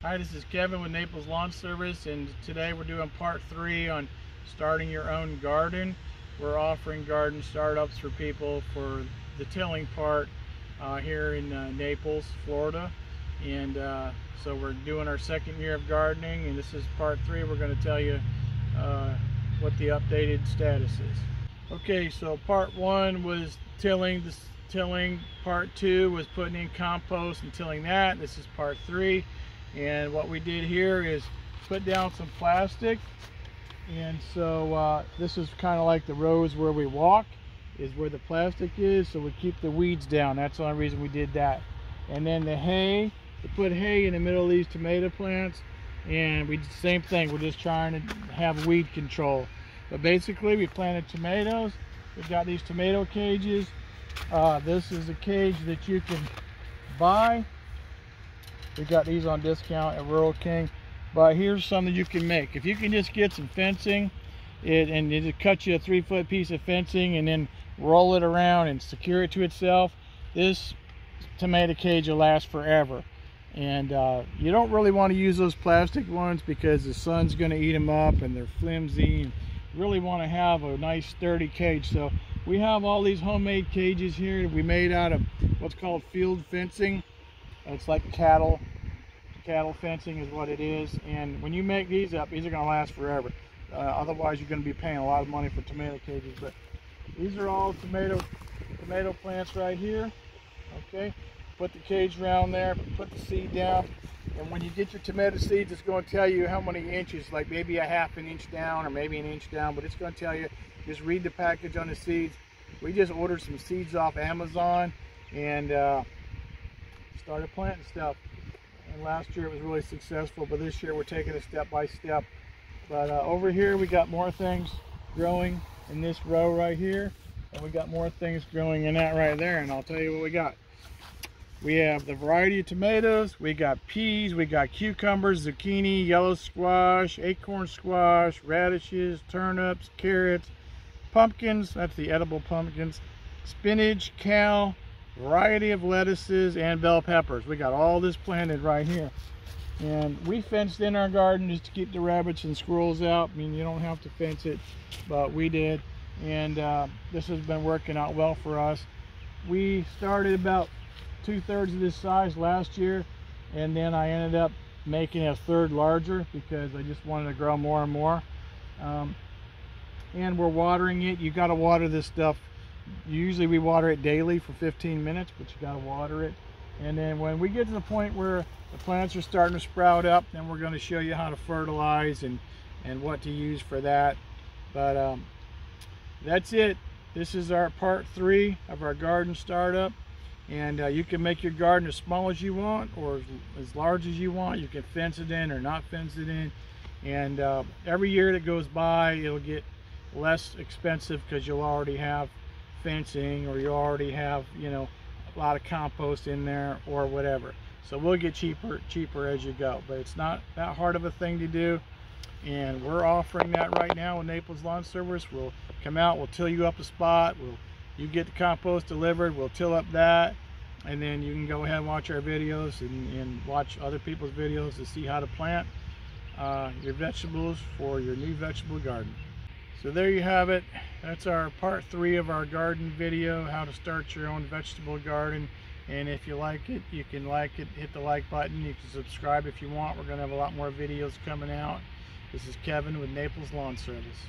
Hi, this is Kevin with Naples Lawn Service, and today we're doing part 3 on starting your own garden. We're offering garden startups for people for the tilling part here in Naples, Florida. And so we're doing our second year of gardening, and this is part 3. We're going to tell you what the updated status is. Okay, so part 1 was tilling. Part 2 was putting in compost and tilling that. This is part 3. And what we did here is put down some plastic, and so this is kind of like the rows where we walk is where the plastic is, so we keep the weeds down. That's the only reason we did that. And then the hay, we put hay in the middle of these tomato plants, and we did the same thing. We're just trying to have weed control. But basically we planted tomatoes. We've got these tomato cages. This is a cage that you can buy. We got these on discount at Rural King, but here's something you can make. If you can just get some fencing, and it cut you a 3-foot piece of fencing and then roll it around and secure it to itself, this tomato cage will last forever. And you don't really want to use those plastic ones because the sun's going to eat them up and they're flimsy. And you really want to have a nice sturdy cage. So we have all these homemade cages here that we made out of what's called field fencing. It's like cattle fencing is what it is, and when you make these up, these are going to last forever. Otherwise you're going to be paying a lot of money for tomato cages. But these are all tomato plants right here. Okay, put the cage around there, put the seed down, and when you get your tomato seeds, it's going to tell you how many inches, like maybe a ½ an inch down or maybe an inch down, but it's going to tell you. Just read the package on the seeds. We just ordered some seeds off Amazon and started planting stuff, and last year it was really successful, but this year we're taking it step by step. But over here we got more things growing in this row right here, and we got more things growing in that right there, and I'll tell you what we got. We have the variety of tomatoes, we got peas, we got cucumbers, zucchini, yellow squash, acorn squash, radishes, turnips, carrots, pumpkins, that's the edible pumpkins, spinach, kale, variety of lettuces, and bell peppers. We got all this planted right here, and we fenced in our garden just to keep the rabbits and squirrels out. I mean, you don't have to fence it, but we did, and this has been working out well for us. We started about 2/3 of this size last year, and then I ended up making a third larger because I just wanted to grow more and more. And we're watering it. You got to water this stuff. Usually we water it daily for 15 minutes, but you got to water it. And then when we get to the point where the plants are starting to sprout up, then we're going to show you how to fertilize and what to use for that. But that's it. This is our part 3 of our garden startup. And you can make your garden as small as you want or as large as you want. You can fence it in or not fence it in. And every year that goes by, it'll get less expensive because you'll already have fencing, or you already have, you know, a lot of compost in there or whatever. So we'll get cheaper as you go, but it's not that hard of a thing to do, and we're offering that right now with Naples Lawn Service. We'll come out, we'll till you up a spot, you get the compost delivered, we'll till up that, and then you can go ahead and watch our videos and watch other people's videos to see how to plant your vegetables for your new vegetable garden. So there you have it. That's our part 3 of our garden video, how to start your own vegetable garden. And if you like it, you can like it, hit the like button. You can subscribe if you want. We're going to have a lot more videos coming out. This is Kevin with Naples Lawn Service.